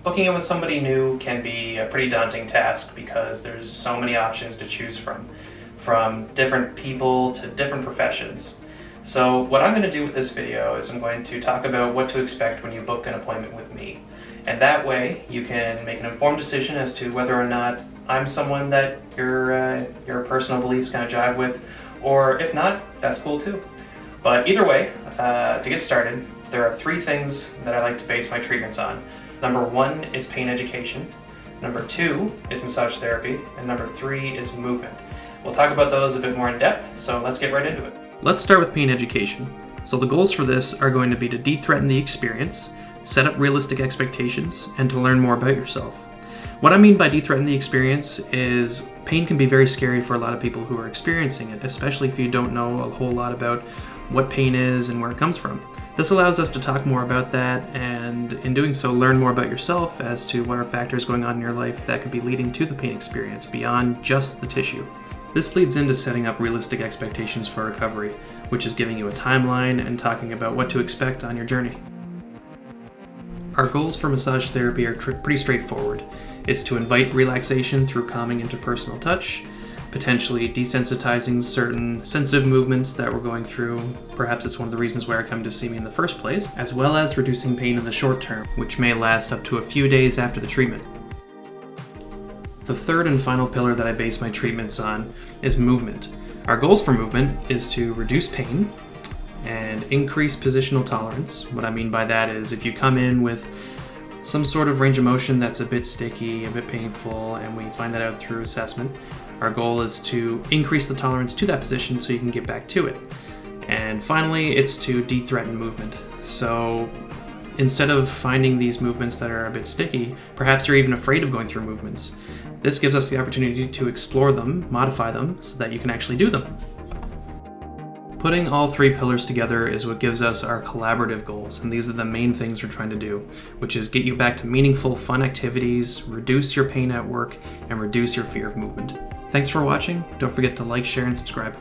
Booking in with somebody new can be a pretty daunting task because there's so many options to choose from different people to different professions. So what I'm going to do with this video is I'm going to talk about what to expect when you book an appointment with me. And that way you can make an informed decision as to whether or not I'm someone that your personal beliefs kind of jive with, or if not, that's cool too. But either way, to get started, there are 3 things that I like to base my treatments on. Number 1 is pain education, number 2 is massage therapy, and number 3 is movement. We'll talk about those a bit more in depth, so let's get right into it. Let's start with pain education. So the goals for this are going to be to de-threaten the experience, set up realistic expectations, and to learn more about yourself. What I mean by de-threaten the experience is pain can be very scary for a lot of people who are experiencing it, especially if you don't know a whole lot about what pain is and where it comes from. This allows us to talk more about that, and in doing so, learn more about yourself as to what are factors going on in your life that could be leading to the pain experience beyond just the tissue. This leads into setting up realistic expectations for recovery, which is giving you a timeline and talking about what to expect on your journey. Our goals for massage therapy are pretty straightforward. It's to invite relaxation through calming interpersonal touch, potentially desensitizing certain sensitive movements that we're going through. Perhaps it's one of the reasons why I come to see me in the first place, as well as reducing pain in the short term, which may last up to a few days after the treatment. The third and final pillar that I base my treatments on is movement. Our goals for movement is to reduce pain and increase positional tolerance. What I mean by that is if you come in with some sort of range of motion that's a bit sticky, a bit painful, and we find that out through assessment, our goal is to increase the tolerance to that position so you can get back to it. And finally, it's to de-threaten movement. So instead of finding these movements that are a bit sticky, perhaps you're even afraid of going through movements. This gives us the opportunity to explore them, modify them, so that you can actually do them. Putting all 3 pillars together is what gives us our collaborative goals, and these are the main things we're trying to do, which is get you back to meaningful, fun activities, reduce your pain at work, and reduce your fear of movement. Thanks for watching. Don't forget to like, share, and subscribe.